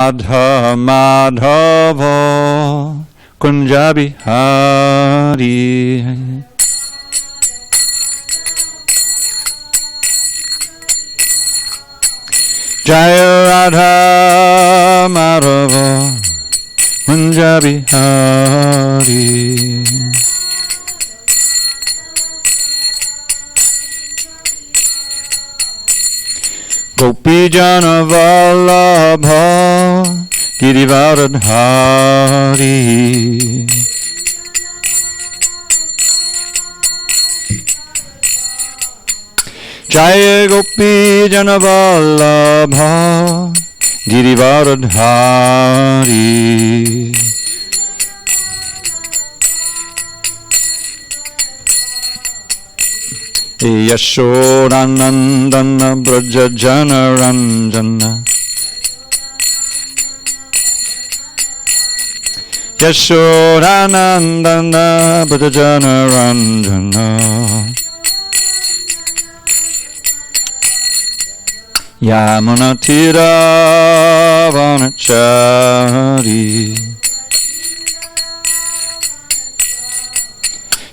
Radha Madhava Kunja Bihari. Jaya Radha Madhava Kunja Bihari. Gopi Jana Vallabha Girivardhari. Jaya Gopi Jana Vallabha Girivardhari. Yashodanandana Braja Jana Ranjana. Yashodanandana Braja Jana Ranjana. Yamuna Tira Vanachari.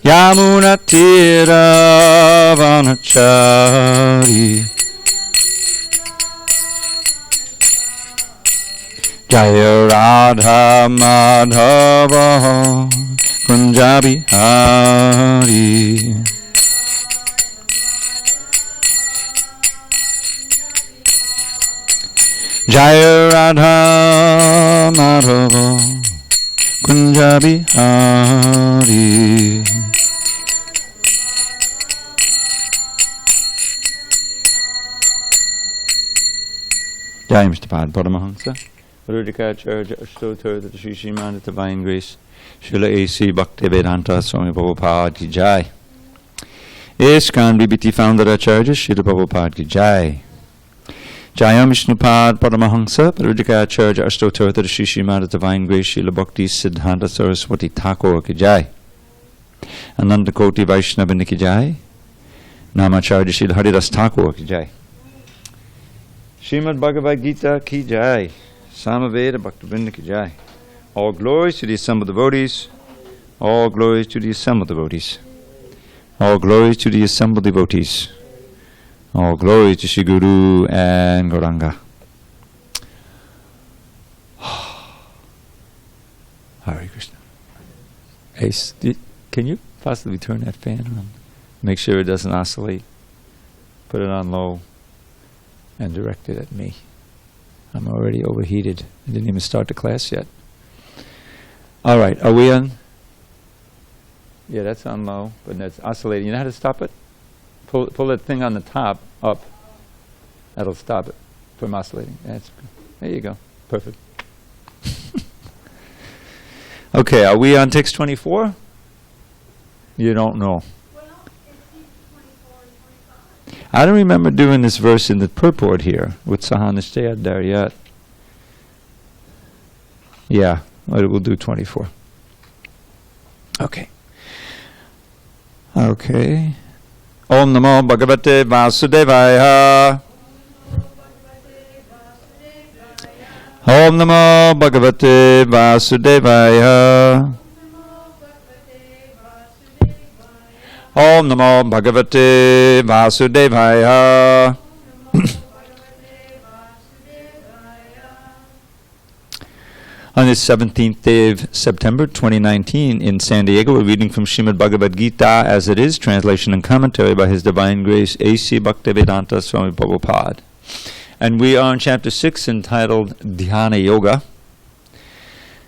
Yamuna Tira Vanachari. Jaya Radha Madhava Kunja Bihari. Jaya Radha Madhava Kunja Bihari. Jai Mr. Pad Paramahansa, Rudikacharya Ashtotar, the Sri Srimad Divine Grace, Srila A.C. Bhaktivedanta Swami Prabhupada Ki Jai. ISKCON BBT Founder Acharya Srila Prabhupada Ki Jai. Jayam Vishnupad Paramahansa, Rudikacharya Ashtotar, the Sri Srimad Divine Grace, Srila Bhakti Siddhanta Saraswati Thakur Ki Jai. Ananda Koti Vaishnavini Ki Jai. Namacharya Srila Haridas Thakur Ki Jai. Srimad Bhagavad Gita Ki Jai. Samaveda Bhaktivinoda Ki Jai. All glories to the assembled devotees. All glories to the assembled devotees. All glories to the assembled devotees. All glories to Shri Guru and Gauranga. Hare Krishna. Ace, can you possibly turn that fan on? Make sure it doesn't oscillate. Put it on low. And direct it at me. I'm already overheated. I didn't even start the class yet. All right, are we on? Yeah, that's on low, but that's oscillating. You know how to stop it? Pull that thing on the top up. That'll stop it from oscillating. That's good. There you go. Perfect. Okay, are we on text 24? You don't know. I don't remember doing this verse in the purport here with Sahanishayat there yet. Yeah, we'll do 24. Okay. Okay. Om Namo Bhagavate Vasudevaya. Om Namo Bhagavate Vasudevaya. Om Namo Bhagavate Vasudevaya. On this 17th day of September 2019 in SanDiego, we're reading from Srimad Bhagavad Gita as it is, translation and commentary by His Divine Grace A.C. Bhaktivedanta Swami Prabhupada. And we are in chapter 6 entitled Dhyana Yoga.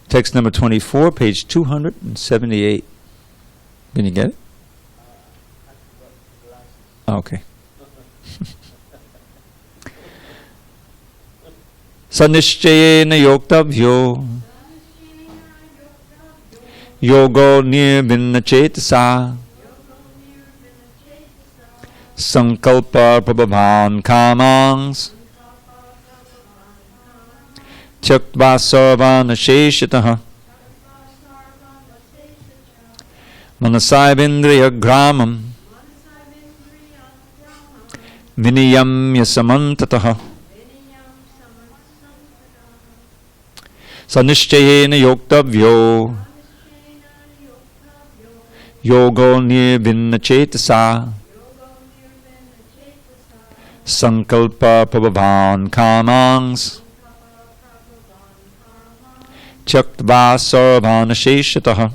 Text number 24, page 278. Can you get it? Okay. Sanishchayena yoktavyo yogo nirvinna chetasa sankalpa prabhavan kamangs tyaktva sarvana sheshitaha manasayavindriya gramam viniyamya samantataha Sanishchayena yoktavyo yogo nirvinna chetasa sankalpa prabhavan kamangs Chaktva sarvana sheshataha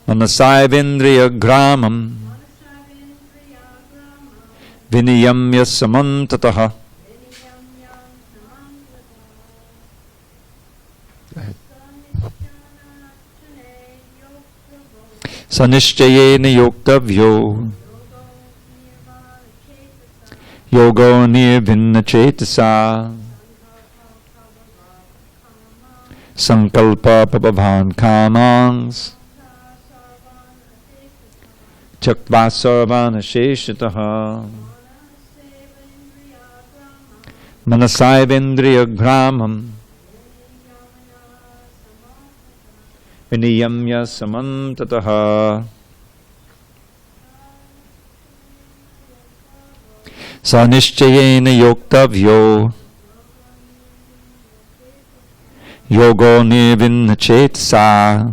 Manasayavendriya gramam Viniyamya samantataha. Sanishchayena yoktavyo yogo nirvinna chetasa sankalpa prabhavan kamangs Chaktva sarvana sheshataha Manasayavendriya gramam Viniyamya samantataha. Sanishchayena yoktavyo yogo nirvinna chetasa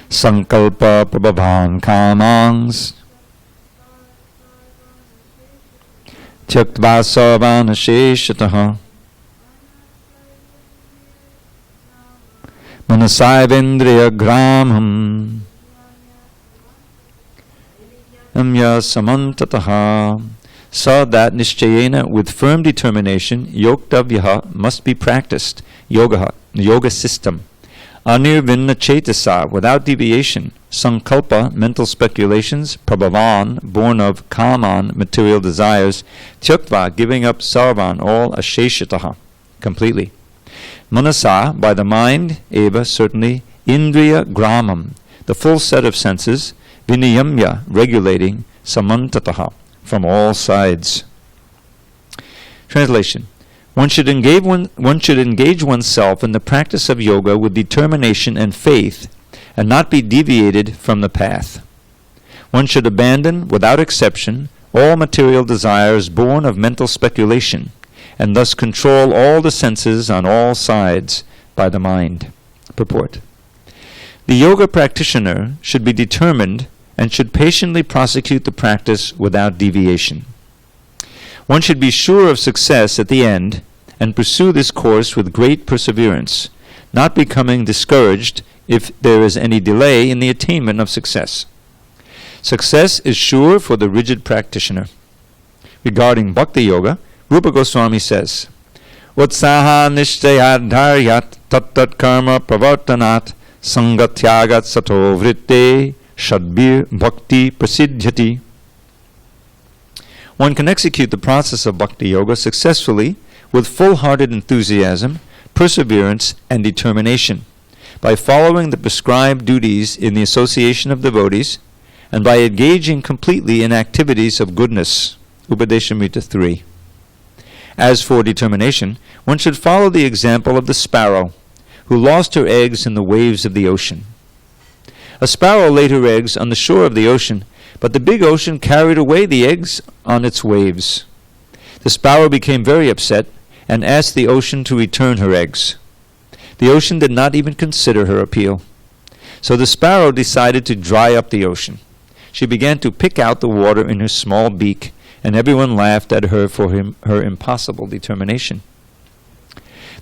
sankalpa prabhavan kamangs Tyaktva sarvana sheshataha Manasayavendriya gramam Amya samantataha. So that nishchayena, with firm determination, yoktavyaha must be practiced, yoga system. Anirvinna chetasa, without deviation. Sankalpa, mental speculations. Prabhavan, born of kaman, material desires. Tyaktva, giving up sarvan, all asheshataha, completely. Manasa, by the mind, eva, certainly. Indriya gramam, the full set of senses. Viniyamya, regulating. Samantataha, from all sides. Translation. One should engage oneself in the practice of yoga with determination and faith, and not be deviated from the path. One should abandon, without exception, all material desires born of mental speculation, and thus control all the senses on all sides by the mind. Purport. The yoga practitioner should be determined and should patiently prosecute the practice without deviation. One should be sure of success at the end and pursue this course with great perseverance, not becoming discouraged if there is any delay in the attainment of success. Success is sure for the rigid practitioner. Regarding Bhakti Yoga, Rupa Goswami says, Utsaha nishtayat dharyat tat karma pravartanat sangatyagat sato vritte shadbir bhakti prasidhyati. One can execute the process of Bhakti Yoga successfully with full-hearted enthusiasm, perseverance, and determination, by following the prescribed duties in the association of devotees, and by engaging completely in activities of goodness. Upadeshamrita 3. As for determination, one should follow the example of the sparrow, who lost her eggs in the waves of the ocean. A sparrow laid her eggs on the shore of the ocean, but the big ocean carried away the eggs on its waves. The sparrow became very upset and asked the ocean to return her eggs. The ocean did not even consider her appeal. So the sparrow decided to dry up the ocean. She began to pick out the water in her small beak, and everyone laughed at her for her impossible determination.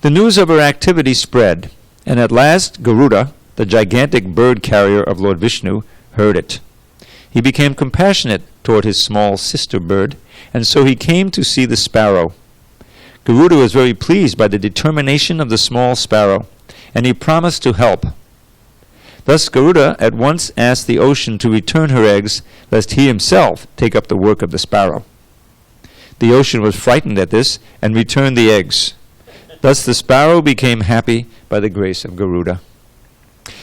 The news of her activity spread, and at last Garuda, the gigantic bird carrier of Lord Vishnu, heard it. He became compassionate toward his small sister bird, and so he came to see the sparrow. Garuda was very pleased by the determination of the small sparrow, and he promised to help. Thus Garuda at once asked the ocean to return her eggs, lest he himself take up the work of the sparrow. The ocean was frightened at this, and returned the eggs. Thus the sparrow became happy by the grace of Garuda.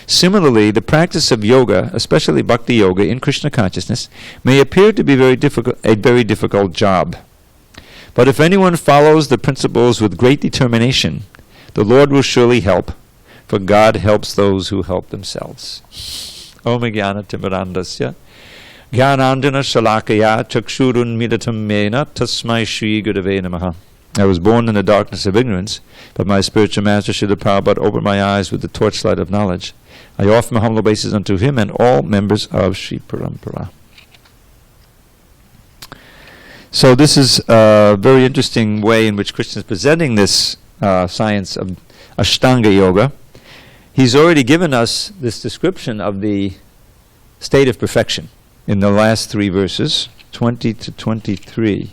Similarly, the practice of yoga, especially Bhakti Yoga in Krishna consciousness, may appear to be a very difficult job. But if anyone follows the principles with great determination, the Lord will surely help, for God helps those who help themselves. Om Jnana Timirandasya Jnanandana Shalakaya Chakshurun Midatam Mena Tasmai Shri Gurave Namaha. I was born in the darkness of ignorance, but my spiritual master Srila Prabhupada opened my eyes with the torchlight of knowledge. I offer my humble obeisance unto him and all members of Sri Parampara. So this is a very interesting way in which Krishna is presenting this science of Ashtanga Yoga. He's already given us this description of the state of perfection in the last 3 verses, 20 to 23.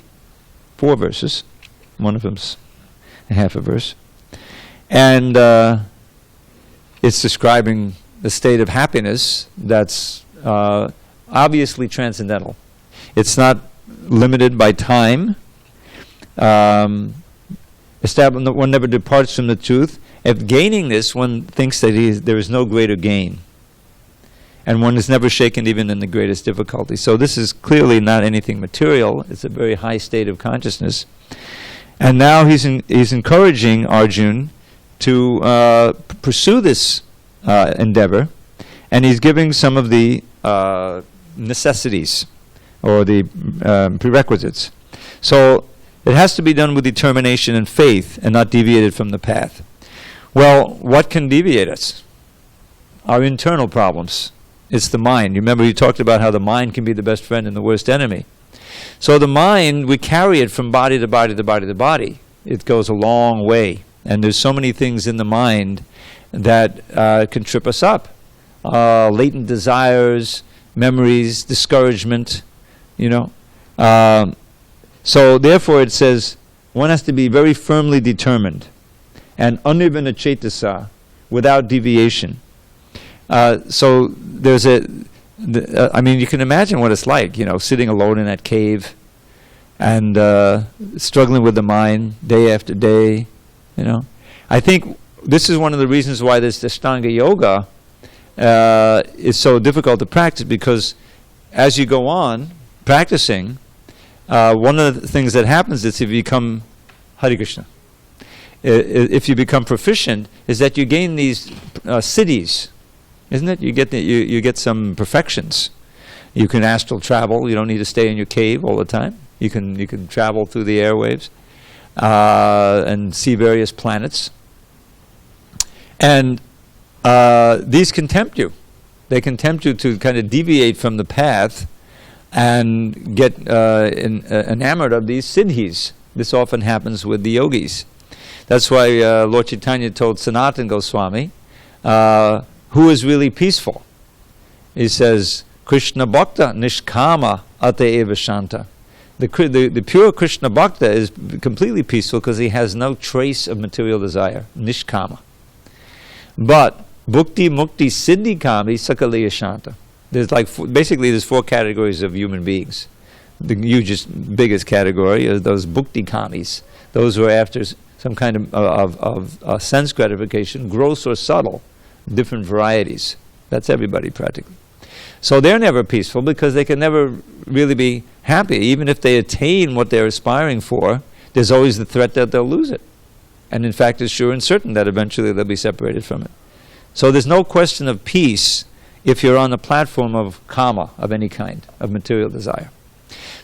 4 verses. One of them's a half a verse. And it's describing the state of happiness that's obviously transcendental. It's not limited by time. One never departs from the truth. If gaining this, one thinks that there is no greater gain. And one is never shaken even in the greatest difficulty. So this is clearly not anything material. It's a very high state of consciousness. And now he's encouraging Arjuna to pursue this endeavor. And he's giving some of the necessities or the prerequisites. So it has to be done with determination and faith and not deviated from the path. Well, what can deviate us? Our internal problems. It's the mind. You remember you talked about how the mind can be the best friend and the worst enemy. So the mind, we carry it from body to body to body to body. It goes a long way. And there's so many things in the mind that can trip us up. Latent desires, memories, discouragement, So therefore it says one has to be very firmly determined and anirvana cetasa, without deviation. So there's you can imagine what it's like, sitting alone in that cave and struggling with the mind day after day, I think this is one of the reasons why this Ashtanga Yoga is so difficult to practice, because as you go on practicing, one of the things that happens is if you become harekrishna, if you become proficient, is that you gain these siddhis, isn't it? You get some perfections. You can astral travel. You don't need to stay in your cave all the time. You can travel through the airwaves and see various planets. And these can tempt you. They can tempt you to kind of deviate from the path and get enamored of these siddhis. This often happens with the yogis. That's why Lord Chaitanya told Sanatana Goswami, who is really peaceful. He says, Krishna Bhakta Nishkama Ataeva Shanta. The pure Krishna Bhakta is completely peaceful because he has no trace of material desire. Nishkama. But Bhukti Mukti Siddhi Kami Sakaleya Shanta. There's there's 4 categories of human beings. The biggest category are those Bhukti Kamis. Those who are after some kind of sense gratification, gross or subtle, different varieties. That's everybody practically. So they're never peaceful because they can never really be happy. Even if they attain what they're aspiring for, there's always the threat that they'll lose it. And in fact, it's sure and certain that eventually they'll be separated from it. So there's no question of peace if you're on the platform of kama, of any kind, of material desire.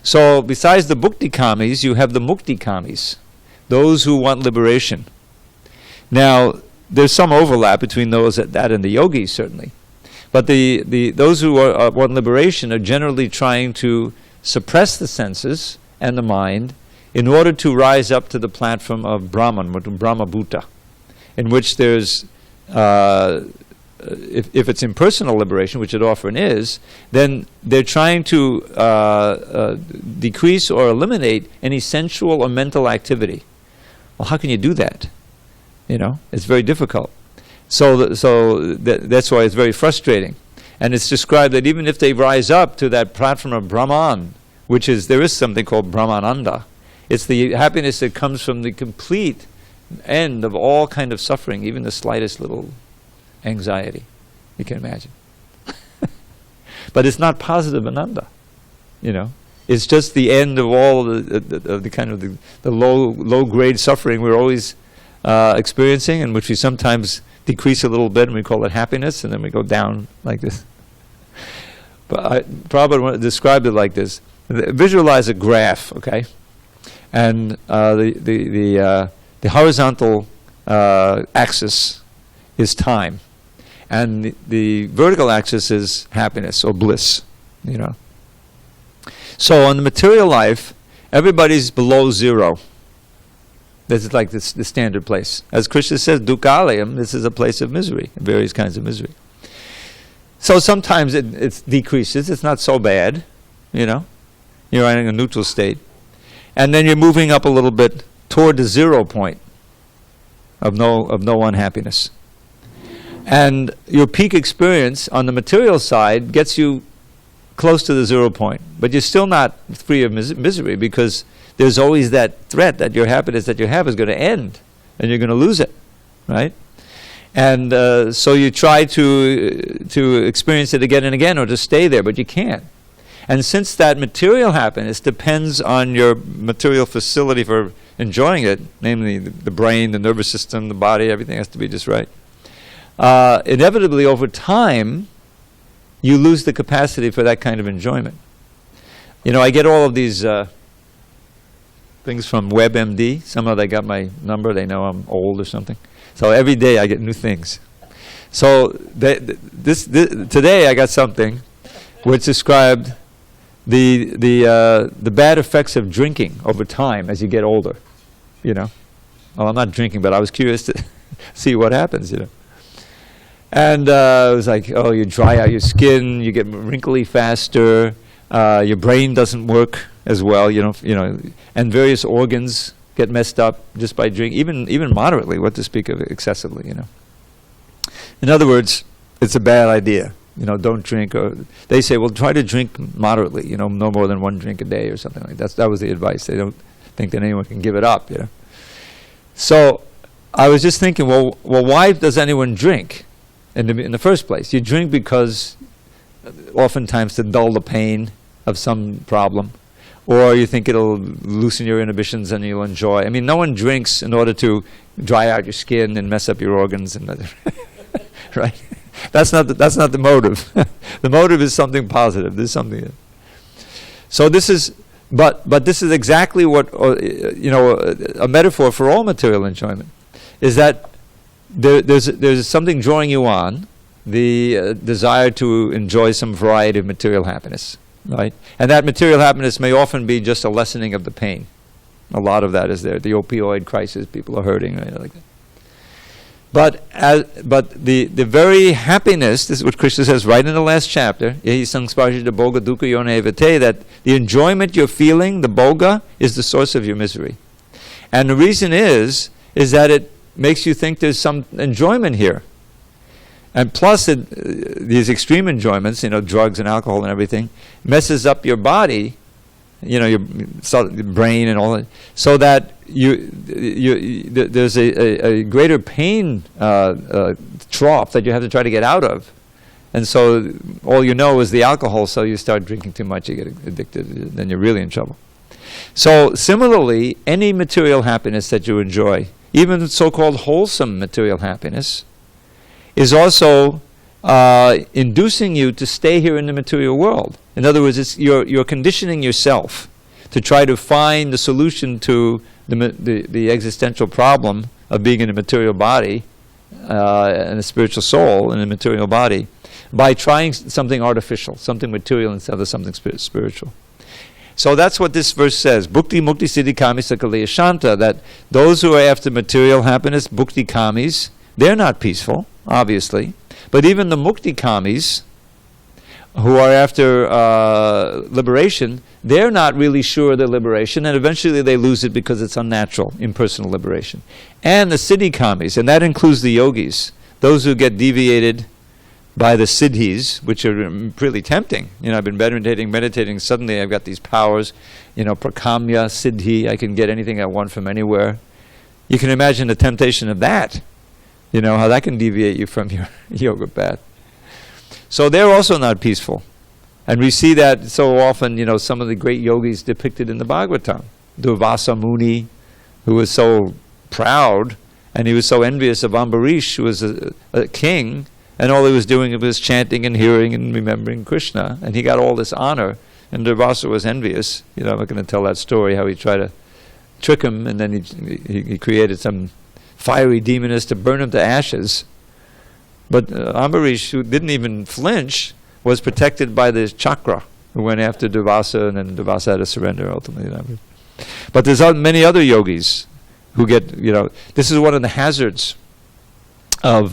So besides the bhukti kamis, you have the mukti kamis, those who want liberation. Now, there's some overlap between those that and the yogis, certainly. But those who want liberation are generally trying to suppress the senses and the mind in order to rise up to the platform of Brahman, Brahma Bhuta, in which there's, if it's impersonal liberation, which it often is, then they're trying to decrease or eliminate any sensual or mental activity. Well, how can you do that? It's very difficult. So that's why it's very frustrating. And it's described that even if they rise up to that platform of Brahman, there is something called Brahmananda. It's the happiness that comes from the complete end of all kind of suffering, even the slightest little anxiety, you can imagine. But it's not positive ananda, It's just the end of all the kind of the low grade suffering we're always experiencing, in which we sometimes decrease a little bit and we call it happiness, and then we go down like this. But Prabhupada described it like this. Visualize a graph, okay? And the horizontal axis is time. And the vertical axis is happiness or bliss, you know. So on the material life, everybody's below zero. This is like the standard place. As Krishna says, dukkhalayam, this is a place of misery, various kinds of misery. So sometimes it decreases, it's not so bad, you know. You're in a neutral state. And then you're moving up a little bit toward the 0 point of no unhappiness. And your peak experience on the material side gets you close to the 0 point. But you're still not free of misery, because there's always that threat that your happiness that you have is going to end and you're going to lose it, right? And so you try to experience it again and again, or to stay there, but you can't. And since that material happiness depends on your material facility for enjoying it, namely the brain, the nervous system, the body, everything has to be just right, inevitably over time you lose the capacity for that kind of enjoyment. You know, I get all of these things from WebMD. Somehow they got my number, they know I'm old or something. So every day I get new things. So today I got something which described the bad effects of drinking over time as you get older, you know. Well, I'm not drinking, but I was curious to see what happens, you know. And it was like, oh, you dry out your skin, you get wrinkly faster, your brain doesn't work as well, you know, and various organs get messed up just by drinking, even moderately, what to speak of excessively, you know. In other words, it's a bad idea. You know, don't drink, or they say, well, try to drink moderately, you know, no more than 1 drink a day or something like that. That was the advice. They don't think that anyone can give it up, you know. So I was just thinking, well, why does anyone drink in the first place? You drink because oftentimes to dull the pain of some problem, or you think it'll loosen your inhibitions and you'll enjoy. I mean, no one drinks in order to dry out your skin and mess up your organs, and right? That's not the motive. The motive is something positive. There's something. So this is, but this is exactly what you know, a metaphor for all material enjoyment, is that there's something drawing you on, the desire to enjoy some variety of material happiness, right? And that material happiness may often be just a lessening of the pain. A lot of that is there. The opioid crisis, people are hurting, right, like that. But the very happiness, this is what Krishna says right in the last chapter, that the enjoyment you're feeling, the bhoga, is the source of your misery. And the reason is that it makes you think there's some enjoyment here. And plus these extreme enjoyments, you know, drugs and alcohol and everything, messes up your body, you know, your brain and all that, so that there's a greater pain trough that you have to try to get out of. And so all you know is the alcohol, so you start drinking too much, you get addicted, then you're really in trouble. So similarly, any material happiness that you enjoy, even so-called wholesome material happiness, is also inducing you to stay here in the material world. In other words, you're conditioning yourself to try to find the solution to the existential problem of being in a material body and a spiritual soul in a material body by trying something artificial, something material instead of something spiritual. So that's what this verse says. Bhukti mukti siddhi kami sakaleya shanta, that those who are after material happiness, bhukti kamis, they're not peaceful, obviously. But even the mukti kamis, who are after liberation, they're not really sure of their liberation, and eventually they lose it because it's unnatural, impersonal liberation. And the siddhi kamis, and that includes the yogis, those who get deviated by the siddhis, which are really tempting. You know, I've been meditating, suddenly I've got these powers, you know, prakamya, siddhi, I can get anything I want from anywhere. You can imagine the temptation of that, you know, how that can deviate you from your yoga path. So they're also not peaceful. And we see that so often, you know, some of the great yogis depicted in the Bhagavatam. Durvasa Muni, who was so proud, and he was so envious of Ambarish, who was a king, and all he was doing was chanting and hearing and remembering Krishna, and he got all this honor, and Durvasa was envious. I'm not going to tell that story, how he tried to trick him, and then he created some fiery demoness to burn him to ashes. But Ambarish, who didn't even flinch, was protected by the chakra, who went after Durvasa, and then Durvasa had to surrender ultimately. But there's many other yogis who get, this is one of the hazards of,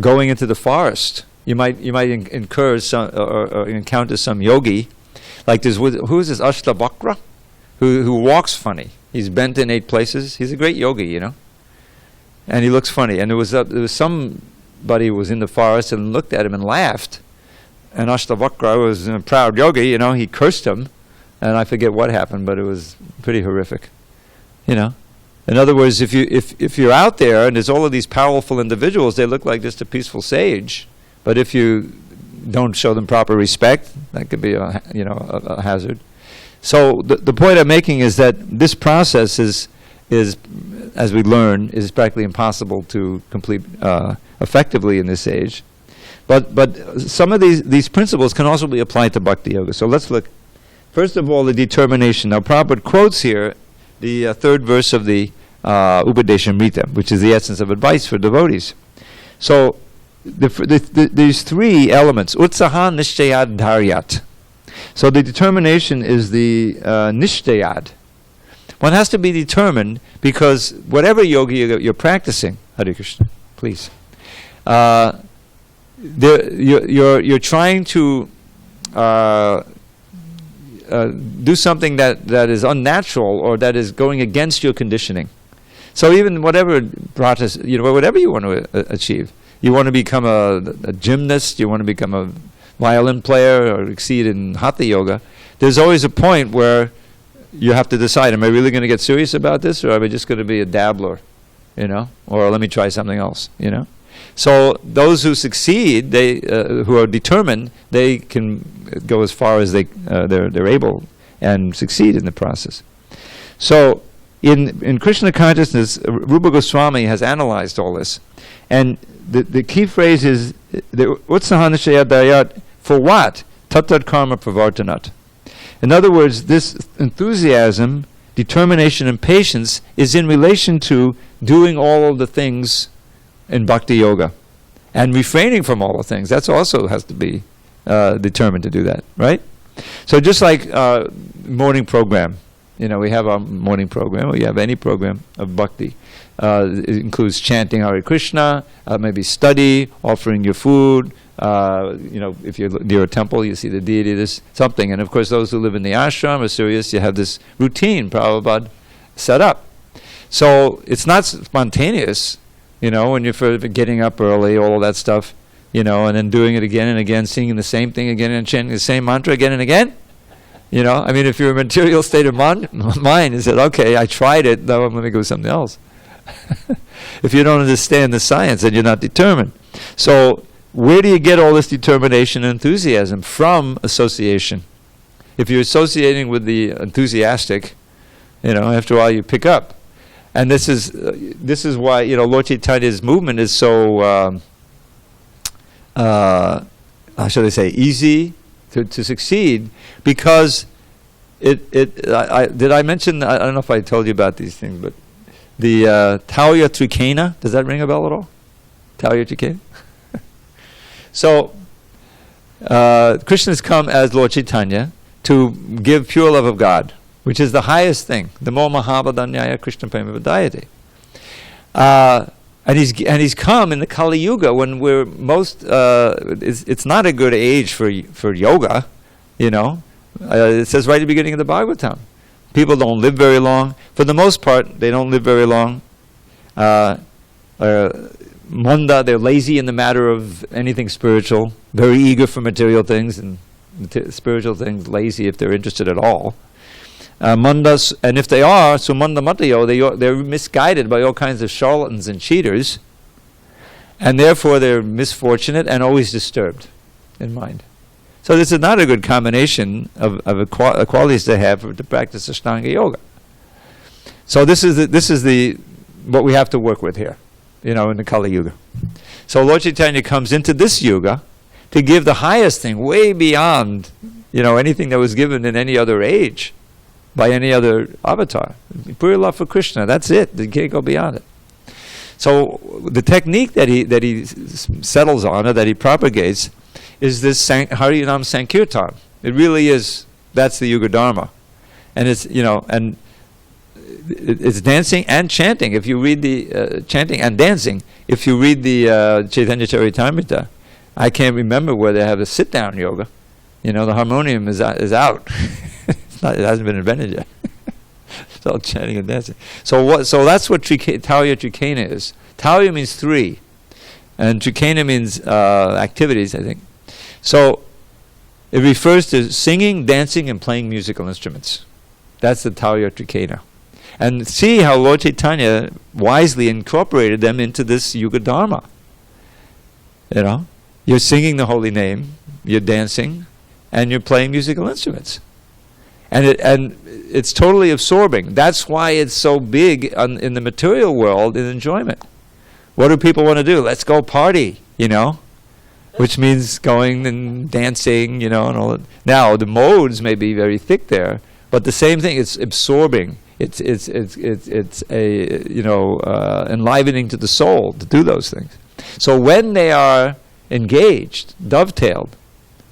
going into the forest. You might incur some or encounter some yogi, like who is this Ashtavakra, who walks funny. He's bent in 8 places. He's a great yogi, and he looks funny. And there was somebody who was in the forest and looked at him and laughed. And Ashtavakra was a proud yogi, he cursed him, and I forget what happened, but it was pretty horrific. In other words, if you're out there and there's all of these powerful individuals, they look like just a peaceful sage. But if you don't show them proper respect, that could be a hazard. So the point I'm making is that this process is as we learn, is practically impossible to complete effectively in this age. But some of these principles can also be applied to Bhakti Yoga. So let's look. First of all, the determination. Now Prabhupada quotes here the 3rd verse of the Upadeshamrita, which is the essence of advice for devotees. So these 3 elements, Utsaha Nishtayad Dharyat. So the determination is the Nishtayad. One has to be determined because whatever yoga you're practicing, Hare Krishna, please, you're trying to do something that is unnatural or that is going against your conditioning. So even whatever practice, whatever you want to achieve, you want to become a gymnast, you want to become a violin player or exceed in Hatha Yoga, there's always a point where you have to decide, am I really going to get serious about this, or am I just going to be a dabbler, or let me try something else, So those who succeed, who are determined, they can go as far as they're able and succeed in the process. So in Krishna consciousness, Rupa Goswami has analyzed all this, and the key phrase is the Utsahanishayadayat, for what? Tattad karma pravartanat. In other words, this enthusiasm, determination, and patience is in relation to doing all of the things in Bhakti Yoga and refraining from all the things. That also has to be determined to do that, right? So just like morning program, we have our morning program, or you have any program of Bhakti. It includes chanting Hare Krishna, maybe study, offering your food. If you're near a temple, you see the deity, this something. And of course, those who live in the ashram are serious. You have this routine, Prabhupada, set up. So it's not spontaneous, when you're getting up early, all of that stuff, and then doing it again and again, singing the same thing again and chanting the same mantra again and again. If you're in a material state of mind, you said, okay, I tried it, now I'm going to go something else. If you don't understand the science, then you're not determined. So where do you get all this determination and enthusiasm? From association. If you're associating with the enthusiastic, after a while you pick up. And this is why Lord Chaitanya's movement is so how shall I say, easy to succeed, because did I mention, I don't know if I told you about these things, but the Tauya Trikena, does that ring a bell at all? Tauya Trikena? So Krishna's come as Lord Chaitanya to give pure love of God, which is the highest thing. The Mo Mahabhadanyaya Krishna Prema Vidayate. And he's come in the Kali Yuga when we're most. It's not a good age for yoga, It says right at the beginning of the Bhagavatam, people don't live very long. For the most part, they don't live very long. Manda, they're lazy in the matter of anything spiritual, very eager for material things, and spiritual things lazy if they're interested at all. Mandas, and if they are, sumanda matayo, they're misguided by all kinds of charlatans and cheaters, and therefore they're misfortunate and always disturbed in mind. So this is not a good combination of qualities to have to practice Ashtanga Yoga. So this is what we have to work with here, in the Kali Yuga. So Lord Chaitanya comes into this yuga to give the highest thing, way beyond, anything that was given in any other age by any other avatar. Pure love for Krishna, that's it. You can't go beyond it. So the technique that he settles on, or that he propagates, is this Harinam Sankirtan. It really is. That's the Yuga Dharma, and it's it's dancing and chanting. If you read the chanting and dancing, if you read the Chaitanya Charitamrita, I can't remember where they have a sit-down yoga. The harmonium is out. It hasn't been invented yet. It's all chanting and dancing. So that's what Taurya Trikena is. Taurya means three, and Trikena means activities, I think. So it refers to singing, dancing, and playing musical instruments. That's the Taurya Trikena. And see how Lord Chaitanya wisely incorporated them into this Yuga Dharma. You're singing the holy name, you're dancing, and you're playing musical instruments. And it's totally absorbing. That's why it's so big in the material world in enjoyment. What do people want to do? Let's go party, which means going and dancing, and all that. Now the modes may be very thick there, but the same thing. It's absorbing. It's enlivening to the soul to do those things. So when they are engaged, dovetailed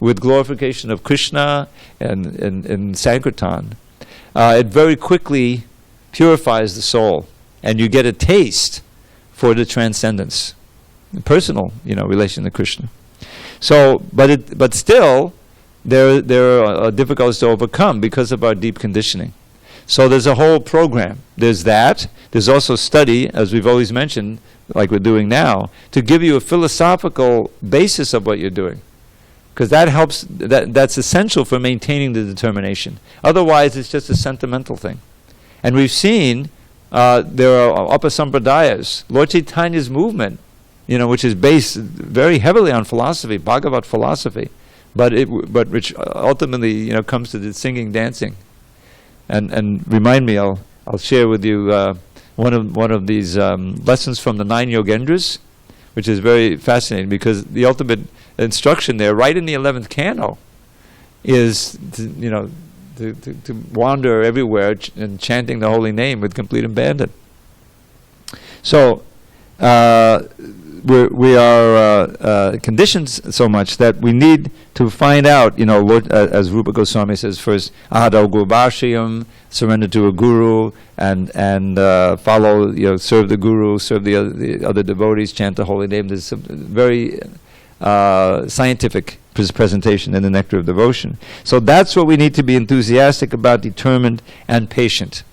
with glorification of Krishna and Sankirtan, it very quickly purifies the soul, and you get a taste for the transcendence, the personal, relation to Krishna. So, but still, there are difficulties to overcome because of our deep conditioning. So there's a whole program. There's that. There's also study, as we've always mentioned, like we're doing now, to give you a philosophical basis of what you're doing. Because that helps, that's essential for maintaining the determination. Otherwise, it's just a sentimental thing. And we've seen there are upper sampradayas. Lord Chaitanya's movement, which is based very heavily on philosophy, Bhagavad philosophy, but which ultimately, comes to the singing, dancing. And remind me, I'll share with you one of these lessons from the 9 Yogendras, which is very fascinating, because the ultimate instruction there, right in the 11th canto, is to wander everywhere and chanting the holy name with complete abandon. So we are conditioned so much that we need to find out, Lord, as Rupa Goswami says, first, ahadau gurubhashayam, surrender to a guru, and follow, serve the guru, serve the other devotees, chant the holy name. There's some very scientific presentation in the Nectar of Devotion. So that's what we need to be enthusiastic about, determined and patient.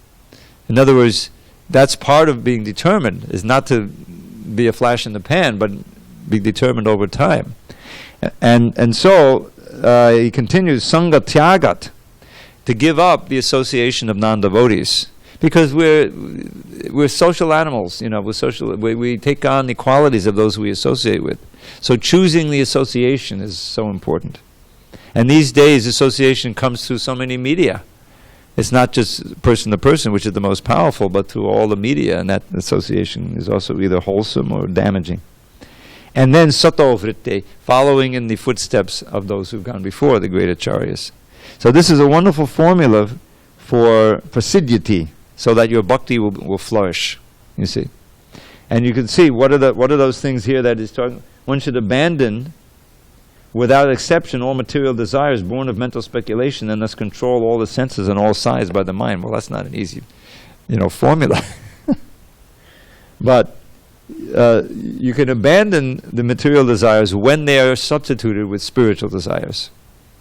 In other words, that's part of being determined, is not to be a flash in the pan, but be determined over time. And so he continues, Sangha Tyagat, to give up the association of non-devotees. Because we're social animals, we take on the qualities of those we associate with. So choosing the association is so important. And these days, association comes through so many media. It's not just person to person, which is the most powerful, but through all the media, and that association is also either wholesome or damaging. And then sato vritte, following in the footsteps of those who've gone before, the great acharyas. So this is a wonderful formula for prasiddhiti, so that your bhakti will flourish, you see. And you can see, what are those things here that is talking? One should abandon, without exception, all material desires born of mental speculation, and thus control all the senses on all sides by the mind. Well, that's not an easy, formula. But you can abandon the material desires when they are substituted with spiritual desires.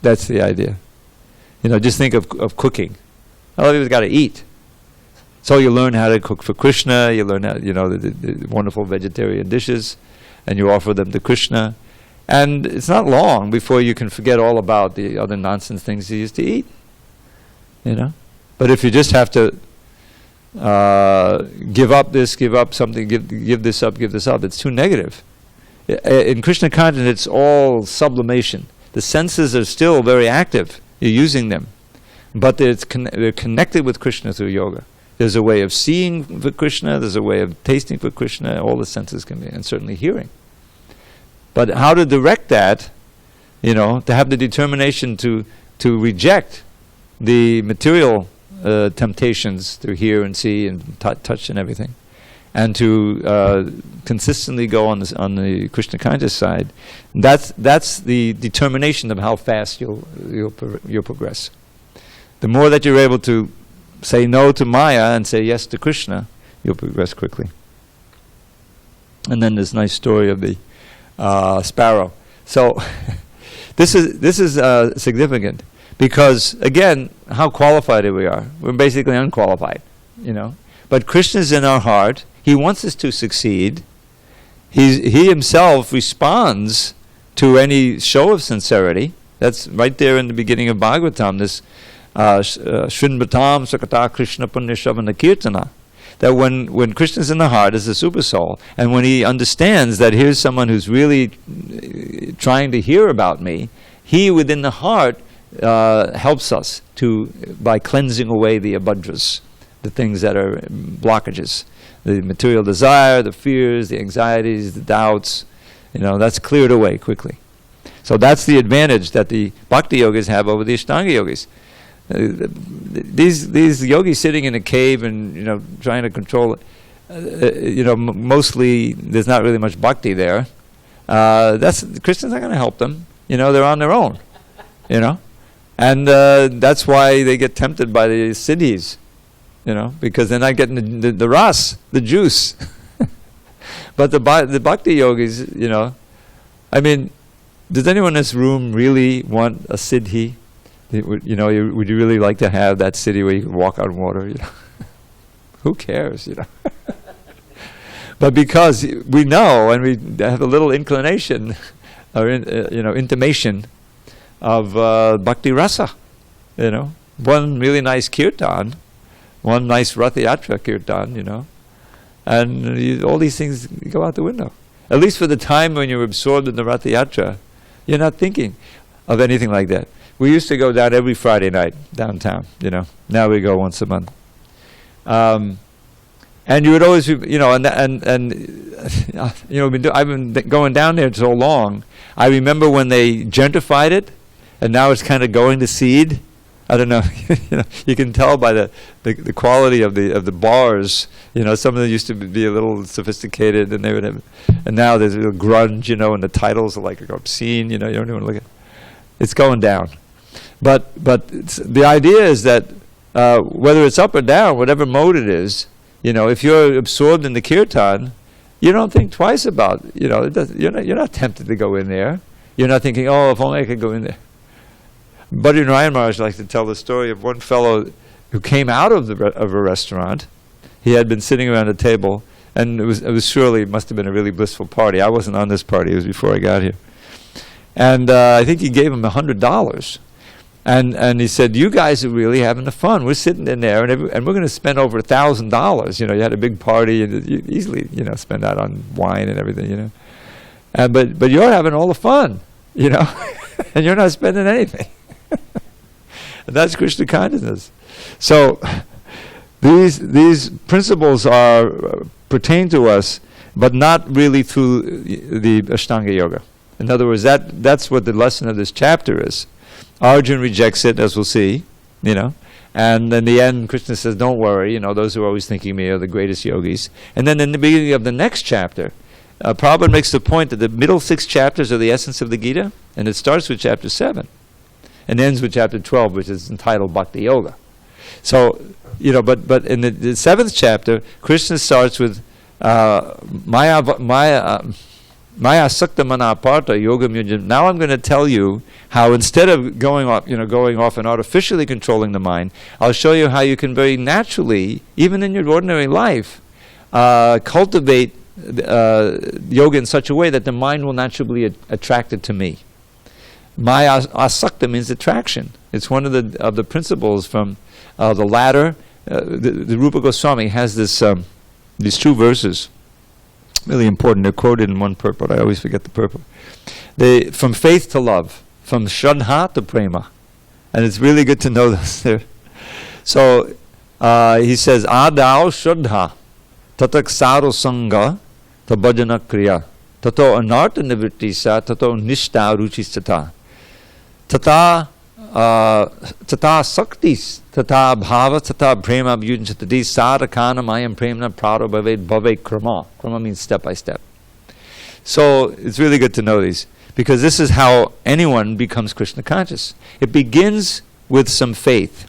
That's the idea. Just think of cooking. All of you've got to eat. So you learn how to cook for Krishna, you learn how, the wonderful vegetarian dishes, and you offer them to Krishna. And it's not long before you can forget all about the other nonsense things you used to eat. But if you just have to give up this, give up something, give this up, it's too negative. In Krishna consciousness, it's all sublimation. The senses are still very active. You're using them. But they're connected with Krishna through yoga. There's a way of seeing for Krishna, there's a way of tasting for Krishna, all the senses can be, and certainly hearing. But how to direct that, to have the determination to reject the material temptations to hear and see and touch and everything, and to consistently go on the Krishna conscious side. That's the determination of how fast you'll progress. The more that you're able to say no to Maya and say yes to Krishna, you'll progress quickly. And then this nice story of the sparrow. So this is significant because, again, how qualified we are. We're basically unqualified, But Krishna's in our heart. He wants us to succeed. He himself responds to any show of sincerity. That's right there in the beginning of Bhagavatam, this Shrinvatam Sakata Krishna Punyashavana Kirtana. That when Krishna's in the heart as the super soul, and when he understands that here's someone who's really trying to hear about me, he within the heart helps us by cleansing away the abhadras, the things that are blockages, the material desire, the fears, the anxieties, the doubts, that's cleared away quickly. So that's the advantage that the bhakti yogis have over the Ashtanga yogis. These yogis sitting in a cave and trying to control it, mostly there's not really much bhakti there. Krishna's not going to help them. They're on their own. And that's why they get tempted by the siddhis. Because they're not getting the ras, the juice. But the bhakti yogis, does anyone in this room really want a siddhi? Would you really like to have that city where you can walk on water? Who cares? But because we know and we have a little inclination or intimation of bhakti rasa, one really nice kirtan, one nice Rath Yatra kirtan, and all these things go out the window. At least for the time when you're absorbed in the Rath Yatra, you're not thinking of anything like that. We used to go down every Friday night downtown, Now we go once a month. And you would always, I've been going down there so long. I remember when they gentrified it, and now it's kind of going to seed. I don't know. You can tell by the quality of the bars. Some of them used to be a little sophisticated, and they would have, and now there's a little grunge, and the titles are like obscene. You don't even want to look at. It's going down, but the idea is that whether it's up or down, whatever mode it is, if you're absorbed in the kirtan, you don't think twice about. You're not tempted to go in there. You're not thinking, oh, if only I could go in there. Buddy Narayan Maharaj likes to tell the story of one fellow who came out of a restaurant. He had been sitting around a table, and it must have been a really blissful party. I wasn't on this party; it was before I got here. And I think he gave him $100, and he said, "You guys are really having the fun. We're sitting in there, and we're going to spend over $1,000. You had a big party, and you easily, spend that on wine and everything, but you're having all the fun, and you're not spending anything." And that's Krishna consciousness. So these principles pertain to us, but not really through the Ashtanga Yoga. In other words, that's what the lesson of this chapter is. Arjuna rejects it, as we'll see, and in the end, Krishna says, "Don't worry, those who are always thinking me are the greatest yogis." And then in the beginning of the next chapter, Prabhupada makes the point that the middle 6 chapters are the essence of the Gita, and it starts with chapter 7. And ends with chapter 12, which is entitled Bhakti Yoga. So, but in the 7th chapter, Krishna starts with Maya Sakta Mana Parta Yoga Myujam. Now I'm going to tell you how instead of going off and artificially controlling the mind, I'll show you how you can very naturally, even in your ordinary life, cultivate yoga in such a way that the mind will naturally be attracted to me. Maya asakta means attraction. It's one of the principles from the ladder. The Rupa Goswami has these 2 verses, really important. They're quoted in one purport. I always forget the purport. From faith to love, from shraddha to prema, and it's really good to know this there. So he says, "Adao shraddha, tatak saro sangha, tabhajana kriya." tato anartha nivritti sa, tato nishta ruchistata. Tata saktis, tata bhava, tata prema abhyujanchati, sadhakana mayam premna prado bhave krama. Krama means step by step. So it's really good to know these, because this is how anyone becomes Krishna conscious. It begins with some faith.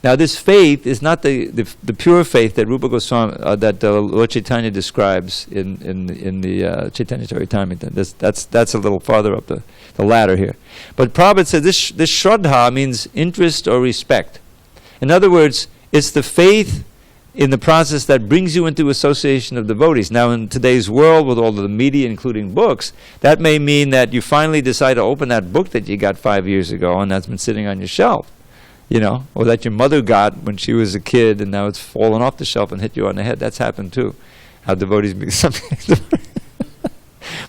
Now this faith is not the pure faith that Rupa Goswami, that Lord Chaitanya describes in the Chaitanya Charitamrita. That's a little farther up the ladder here. But Prabhupada said this Shraddha means interest or respect. In other words, it's the faith in the process that brings you into association of devotees. Now in today's world, with all of the media, including books, that may mean that you finally decide to open that book that you got 5 years ago and that's been sitting on your shelf. Or that your mother got when she was a kid and now it's fallen off the shelf and hit you on the head. That's happened too. How devotees become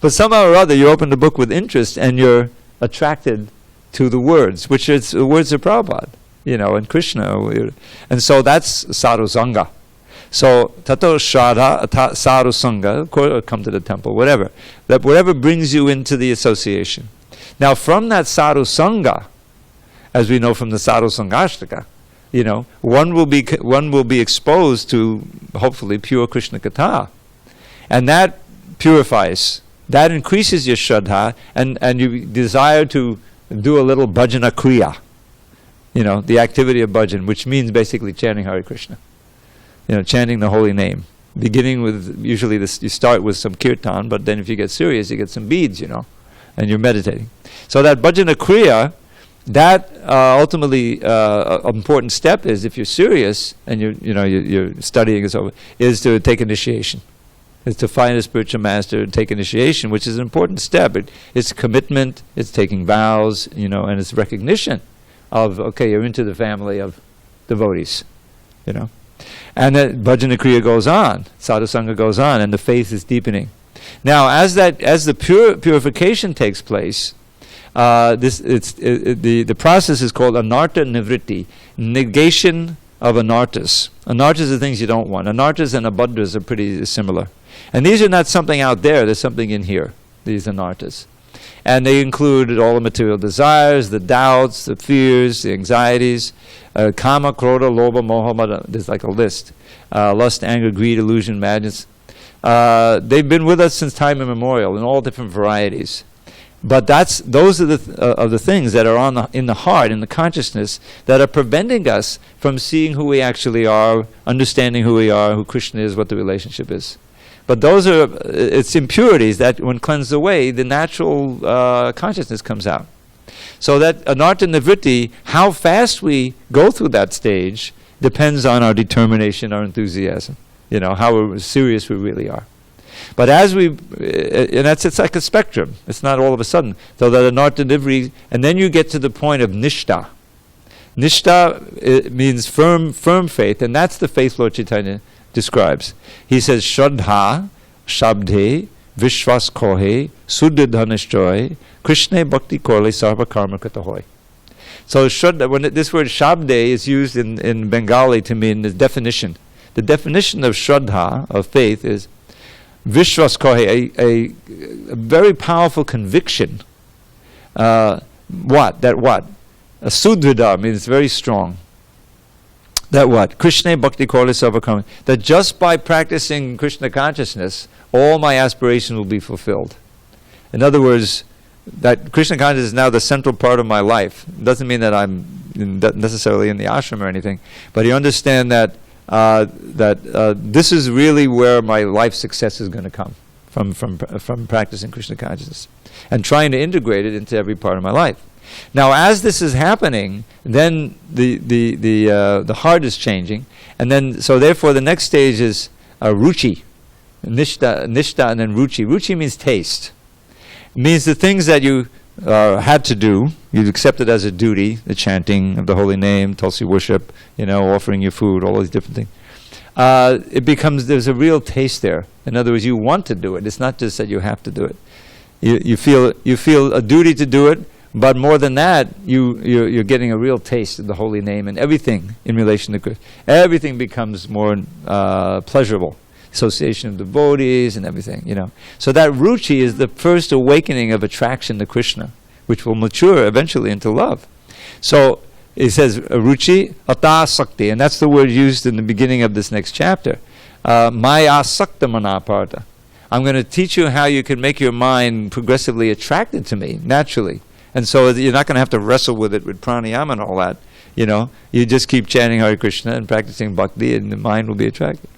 But somehow or other you open the book with interest and you're attracted to the words, which is the words of Prabhupada, and Krishna. And so that's sadhu sangha. So tato shraddha sadhu sangha, come to the temple, whatever. That whatever brings you into the association. Now from that sadhu sangha, as we know from the Sadhu Sangashtaka, one will be exposed to hopefully pure Krishna Katha, and that purifies, that increases your Shraddha, and you desire to do a little bhajana kriya, the activity of bhajan, which means basically chanting Hare Krishna, chanting the holy name. Beginning with, usually you start with some kirtan, but then if you get serious, you get some beads, and you're meditating. So that bhajana kriya, that ultimately important step is, if you're serious and you're studying and so on, is to take initiation. Is to find a spiritual master and take initiation, which is an important step. It's commitment, it's taking vows, and it's recognition of, okay, you're into the family of devotees, And that bhajana kriya goes on, sadhu sangha goes on, and the faith is deepening. Now, as the purification takes place, the process is called anartha nivritti, negation of anarthas. Anarthas are things you don't want. Anarthas and abhadras are pretty similar. And these are not something out there, there's something in here, these anarthas. And they include all the material desires, the doubts, the fears, the anxieties, kama, krodha, lobha, moha, mada. There's like a list. Lust, anger, greed, illusion, madness. They've been with us since time immemorial in all different varieties. But those are the things that are in the heart, in the consciousness, that are preventing us from seeing who we actually are, understanding who we are, who Krishna is, what the relationship is. But it's impurities that, when cleansed away, the natural consciousness comes out. So that anartha nivritti, how fast we go through that stage, depends on our determination, our enthusiasm, how serious we really are. But as it's like a spectrum. It's not all of a sudden. So that anartha nivritti, and then you get to the point of nishta. Nishta, it means firm faith, and that's the faith Lord Chaitanya describes. He says, Shraddha, Shabde, Vishwas Kohe, Suddha Dhanishjoy, Krishna Bhakti Korle Sarva Karma Krita. So Shraddha, when this word Shabde is used in Bengali to mean the definition. The definition of Shraddha, of faith, is Vishwas Kohe, a very powerful conviction. That what? A Sudhvida means very strong. That what? Krishna Bhakti Korle Sarva Karma. That just by practicing Krishna consciousness, all my aspirations will be fulfilled. In other words, that Krishna consciousness is now the central part of my life. It doesn't mean that I'm necessarily in the ashram or anything, but you understand that this is really where my life success is going to come from practicing Krishna consciousness and trying to integrate it into every part of my life. Now, as this is happening, then the heart is changing, and then so therefore the next stage is ruchi, nishta, and then ruchi. Ruchi means taste. It means the things that you had to do, you accept it as a duty, the chanting of the holy name, Tulsi worship, offering your food, all these different things. It becomes, there's a real taste there. In other words, you want to do it. It's not just that you have to do it. You feel a duty to do it, but more than that, you're getting a real taste of the holy name, and everything in relation to Krishna. Everything becomes more pleasurable. association of devotees and everything, you know. So that ruchi is the first awakening of attraction to Krishna, which will mature eventually into love. So it says ruchi atasakti, and that's the word used in the beginning of this next chapter. Maya sakta manaparta. I'm going to teach you how you can make your mind progressively attracted to me, naturally. And so you're not going to have to wrestle with it with pranayama and all that. You know, you just keep chanting Hare Krishna and practicing bhakti, and the mind will be attracted.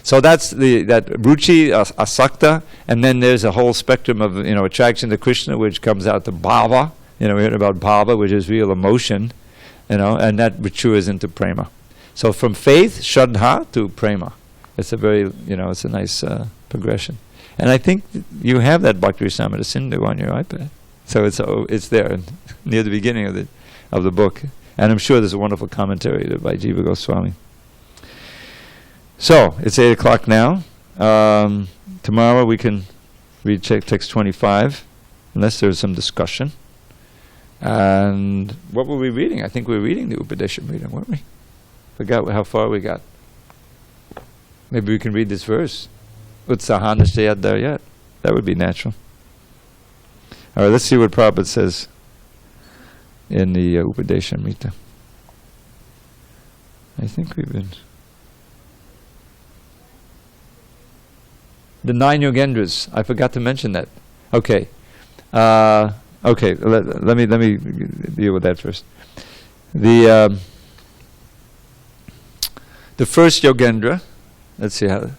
So that's that ruchi, asakta, and then there's a whole spectrum of, you know, attraction to Krishna, which comes out to bhava. You know, we heard about bhava, which is real emotion, you know, and that matures into prema. So from faith, shraddha, to prema. It's a very, you know, it's a nice progression. And I think you have that Bhakti Rasamrita Sindhu on your iPad. So it's there near the beginning of the book. And I'm sure there's a wonderful commentary by Jiva Goswami. So, it's 8 o'clock now. Tomorrow we can read text 25, unless there's some discussion. And what were we reading? I think we were reading the Upadeshamrita, weren't we? Forgot how far we got. Maybe we can read this verse. Utsahanashtayad there yet. That would be natural. All right, let's see what Prabhupada says in the Upadeshamrita. I think we've been... The 9 Yogendras. I forgot to mention that. Okay. Okay, let me deal with that first. The first Yogendra, let's see how...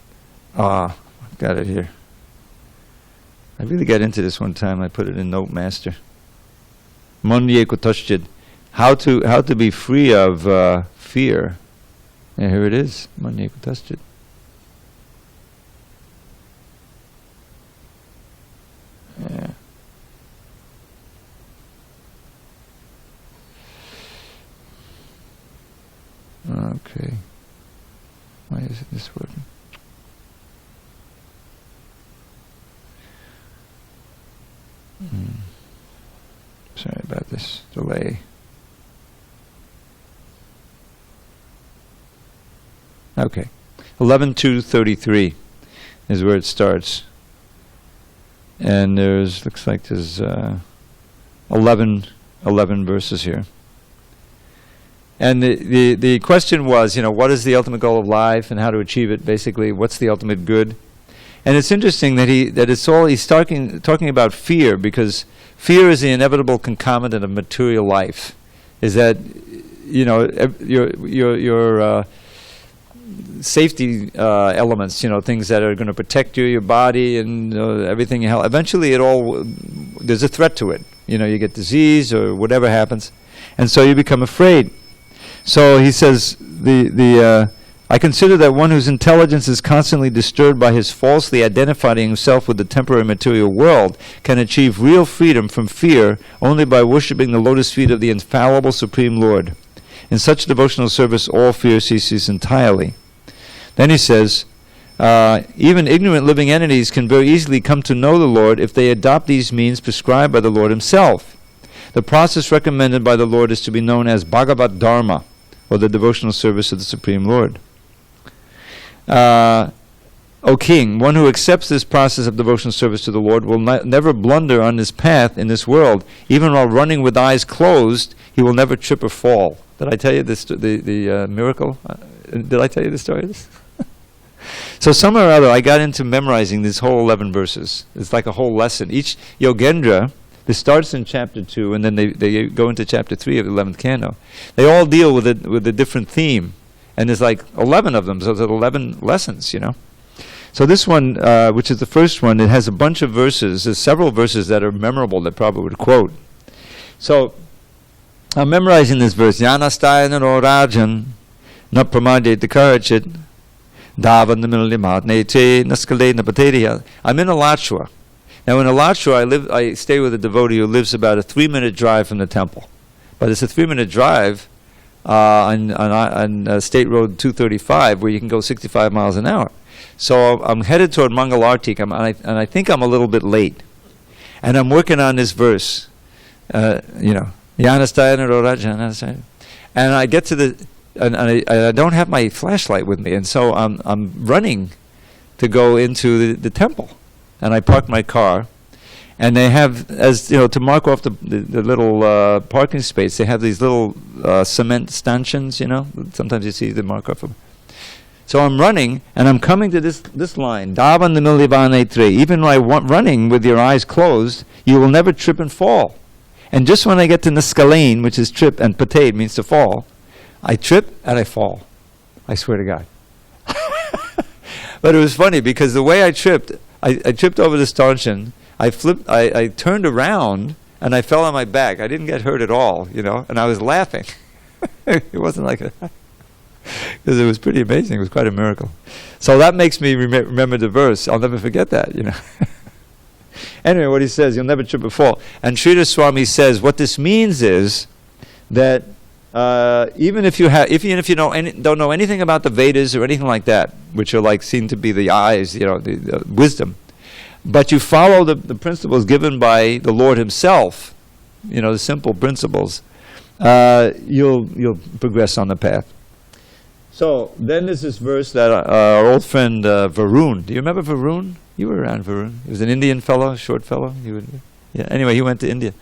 I've got it here. I really got into this one time. I put it in Note Master. Manye Kutashchid. How to be free of fear. And here it is. Manye Kutashchid. Yeah. Okay. Why isn't this working? Sorry about this delay. Okay. 11:2:33 is where it starts. And looks like there's 11 verses here. And the question was, you know, what is the ultimate goal of life and how to achieve it? Basically, what's the ultimate good? And it's interesting that he's talking about fear, because fear is the inevitable concomitant of material life. Is that, you know, your safety elements, you know, things that are going to protect you, your body, and everything. Eventually, there's a threat to it. You know, you get disease or whatever happens, and so you become afraid. So he says, I consider that one whose intelligence is constantly disturbed by his falsely identifying himself with the temporary material world can achieve real freedom from fear only by worshipping the lotus feet of the infallible Supreme Lord. In such devotional service, all fear ceases entirely. Then he says, even ignorant living entities can very easily come to know the Lord if they adopt these means prescribed by the Lord himself. The process recommended by the Lord is to be known as Bhagavad Dharma, or the devotional service of the Supreme Lord. O King, one who accepts this process of devotional service to the Lord will never blunder on his path in this world. Even while running with eyes closed, he will never trip or fall. Did I tell you this, the miracle? Did I tell you the story of this? So somewhere or other, I got into memorizing these whole 11 verses. It's like a whole lesson. Each Yogendra, this starts in chapter 2, and then they go into chapter 3 of the 11th canto. They all deal with a different theme. And there's like 11 of them, so there's 11 lessons, you know. So this one, which is the first one, it has a bunch of verses. There's several verses that are memorable that Prabhupada would quote. So I'm memorizing this verse. Yanastayana no rajan na pramadeta karachit davan namillimatnete naskale napateriya. I'm in Alachua. Now in Alachua, I stay with a devotee who lives about a 3-minute drive from the temple. But it's a 3-minute drive on State Road 235, where you can go 65 miles an hour. So I'm headed toward Mangalartik, and I think I'm a little bit late. And I'm working on this verse, you know, and I get to and I don't have my flashlight with me, and so I'm running to go into the temple. And I parked my car, and they have, as you know, to mark off the little parking space, they have these little cement stanchions, you know. Sometimes you see the mark off them. So I'm running, and I'm coming to this line, Davan Nimilivane 3. Even when I'm running with your eyes closed, you will never trip and fall. And just when I get to Niskalain, which is trip, and Patade means to fall, I trip and I fall. I swear to God. But it was funny, because the way I tripped over the stanchion, I turned around, and I fell on my back. I didn't get hurt at all, you know, and I was laughing. It wasn't like a... Because it was pretty amazing. It was quite a miracle. So that makes me remember the verse. I'll never forget that, you know. Anyway, what he says, you'll never trip or fall. And Sridhar Swami says, what this means is that even if you don't know anything about the Vedas or anything like that, which are like seen to be the eyes, you know, the wisdom, but you follow the principles given by the Lord Himself, you know, the simple principles, you'll progress on the path. So then there's this verse that our old friend Varun. Do you remember Varun? You were around Varun. He was an Indian fellow, short fellow. Yeah. Anyway, he went to India,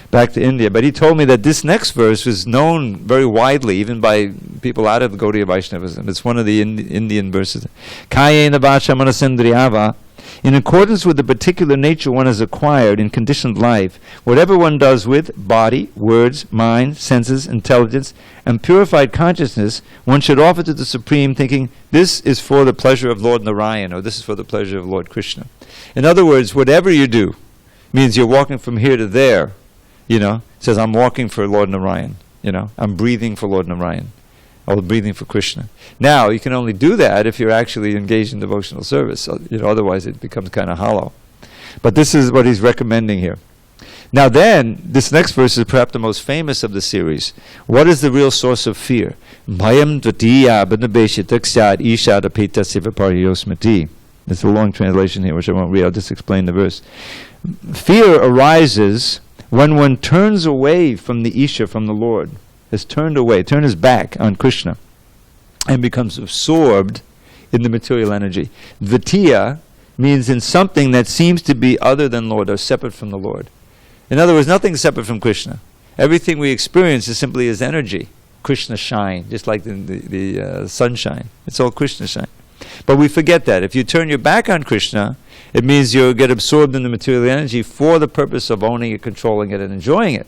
back to India. But he told me that this next verse was known very widely, even by people out of the Gaudiya Vaishnavism. It's one of the Indian verses. Kayena vacha manasendriyava. In accordance with the particular nature one has acquired in conditioned life, whatever one does with body, words, mind, senses, intelligence, and purified consciousness, one should offer to the Supreme, thinking, this is for the pleasure of Lord Narayan, or this is for the pleasure of Lord Krishna. In other words, whatever you do means you're walking from here to there, you know. It says, I'm walking for Lord Narayan, you know. I'm breathing for Lord Narayan. Or breathing for Krishna. Now, you can only do that if you're actually engaged in devotional service. So, you know, otherwise it becomes kind of hollow. But this is what he's recommending here. Now then, this next verse is perhaps the most famous of the series. What is the real source of fear? Bhayam dvatiya badnabeshitaksad ishad apita sivapariyosmati. It's a long translation here, which I won't read. I'll just explain the verse. Fear arises when one turns away from the Isha, from the Lord. Has turned away, turned his back on Krishna, and becomes absorbed in the material energy. Dvitiya means in something that seems to be other than Lord, or separate from the Lord. In other words, nothing separate from Krishna. Everything we experience is simply His energy. Krishna shine, just like the sunshine. It's all Krishna shine. But we forget that. If you turn your back on Krishna, it means you get absorbed in the material energy for the purpose of owning it, controlling it, and enjoying it.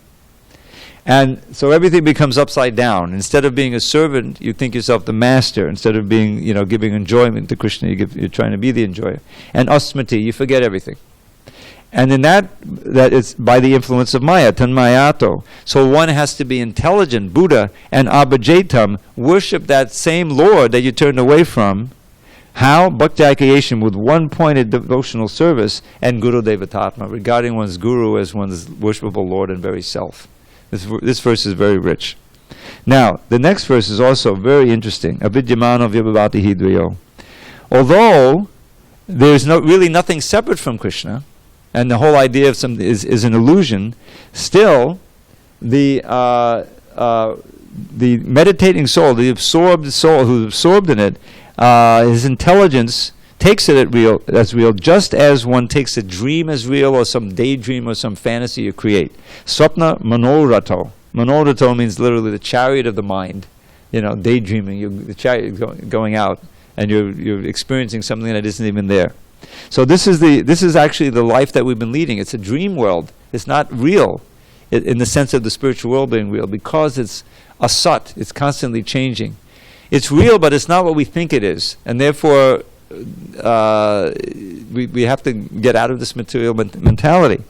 And so everything becomes upside down. Instead of being a servant, you think yourself the master. Instead of being, you know, giving enjoyment to Krishna, you're trying to be the enjoyer. And asmati, you forget everything. And in that is by the influence of Maya, tanmayato. So one has to be intelligent, Buddha, and abhajetam, worship that same Lord that you turned away from. How? Bhakti-aikayation, with one-pointed devotional service, and Guru Devatatma, regarding one's Guru as one's worshipable Lord and very self. This verse is very rich. Now, the next verse is also very interesting. Avidyamano vyabhavati hidvayo. Although there's really nothing separate from Krishna, and the whole idea of some is an illusion, still the meditating soul, the absorbed soul who's absorbed in it, his intelligence takes it as real, just as one takes a dream as real, or some daydream, or some fantasy you create. Swapna manorato. Manorato means literally the chariot of the mind. You know, daydreaming. The chariot going out, and you're experiencing something that isn't even there. So this is actually the life that we've been leading. It's a dream world. It's not real, in the sense of the spiritual world being real, because it's asat. It's constantly changing. It's real, but it's not what we think it is, and therefore. We have to get out of this material mentality.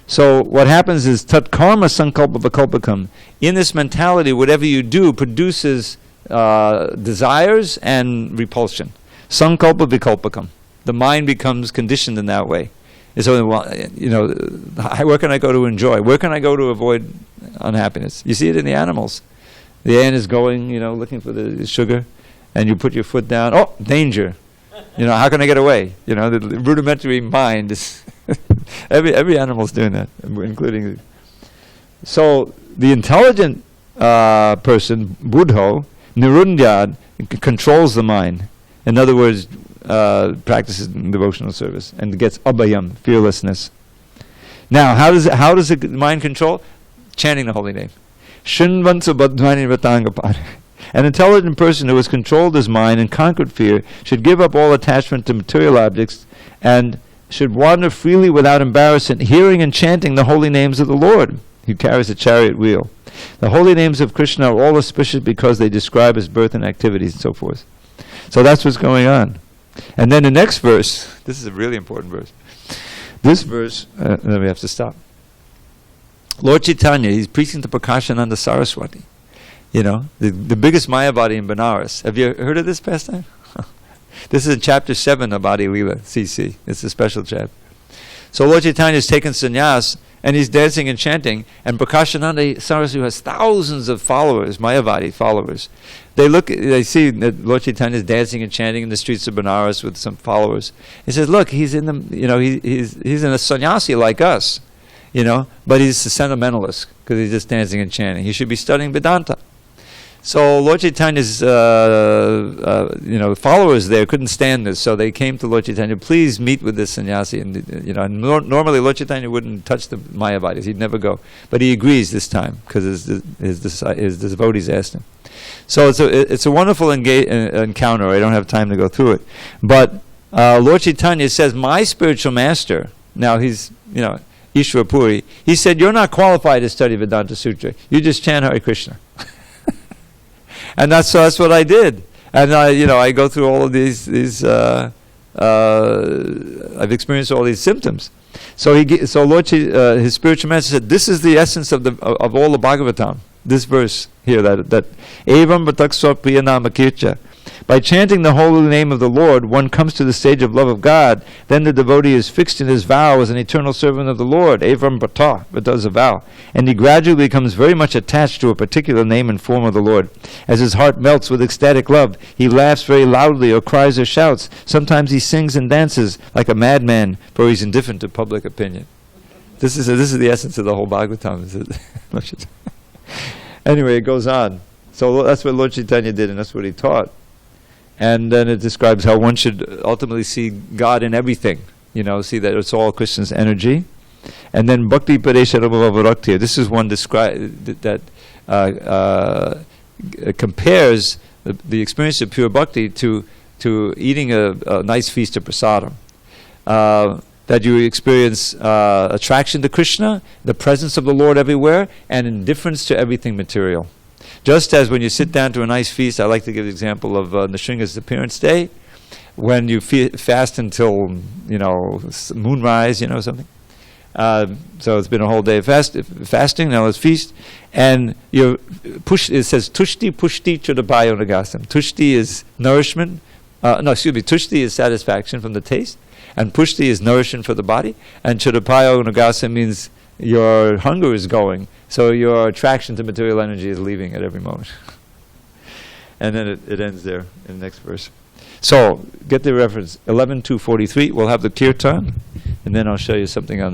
So what happens is tat karma sankalpa vikalpakam. In this mentality, whatever you do produces desires and repulsion. Sankalpa vikalpakam. The mind becomes conditioned in that way. And so, you know, where can I go to enjoy? Where can I go to avoid unhappiness? You see it in the animals. The ant is going, you know, looking for the sugar, and you put your foot down. Oh, danger! You know, how can I get away? You know, the rudimentary mind is every animal's doing that, including. So the intelligent person, buddho, nirundyad, controls the mind. In other words, practices devotional service and gets abhayam, fearlessness. Now, how does the mind control? Chanting the holy name. An intelligent person who has controlled his mind and conquered fear should give up all attachment to material objects and should wander freely without embarrassment, hearing and chanting the holy names of the Lord, who carries a chariot wheel. The holy names of Krishna are all auspicious because they describe his birth and activities and so forth. So that's what's going on. And then the next verse, this is a really important verse. This verse, then we have to stop. Lord Chaitanya, he's preaching to Prakashananda Saraswati. You know, the biggest Mayavadi in Benares. Have you heard of this pastime? This is in chapter 7 of Adi Leela, CC. It's a special chapter. So Lord Chaitanya has taken sannyas, and he's dancing and chanting, and Prakashananda Saraswati has thousands of followers, Mayavadi followers. They see that Lord Chaitanya is dancing and chanting in the streets of Benares with some followers. He says, look, he's in he's in a sannyasi like us, but he's a sentimentalist because he's just dancing and chanting. He should be studying Vedanta. So Lord Chaitanya's followers there couldn't stand this, so they came to Lord Chaitanya, please meet with this sannyasi. And normally Lord Chaitanya wouldn't touch the Mayavadis, he'd never go. But he agrees this time, because his devotees asked him. So it's a wonderful encounter. I don't have time to go through it. But Lord Chaitanya says, my spiritual master, now he's, Ishwar Puri, he said, you're not qualified to study Vedanta Sutra. You just chant Hare Krishna. And that's what I did. And I go through all of these I've experienced all these symptoms. So Lord, his spiritual master said, this is the essence of all the Bhagavatam. This verse here, that Evam Vataksva Priyanama Kircha. By chanting the holy name of the Lord, one comes to the stage of love of God. Then the devotee is fixed in his vow as an eternal servant of the Lord. Evam Vata, Vata is a vow. And he gradually becomes very much attached to a particular name and form of the Lord. As his heart melts with ecstatic love, he laughs very loudly or cries or shouts. Sometimes he sings and dances like a madman, for he's indifferent to public opinion. This is the essence of the whole Bhagavatam. Anyway, it goes on. So that's what Lord Chaitanya did, and that's what he taught. And then it describes how one should ultimately see God in everything. See that it's all Krishna's energy. And then Bhakti Padesharabhavarakti. This is one that compares the experience of pure bhakti to eating a nice feast of prasadam. That you experience attraction to Krishna, the presence of the Lord everywhere, and indifference to everything material. Just as when you sit down to a nice feast, I like to give the example of Nrsinga's appearance day, when you fast until, moonrise, something. So it's been a whole day of fasting, now let's feast. And it says, Tushti Pushti Chudabayo Nagasam. Tushti is nourishment, Tushti is satisfaction from the taste, and Pushti is nourishment for the body, and Chudabayo Nagasam means your hunger is going, so your attraction to material energy is leaving at every moment. And then it ends there in the next verse. So, get the reference, 11.243, we'll have the kirtan, and then I'll show you something on that.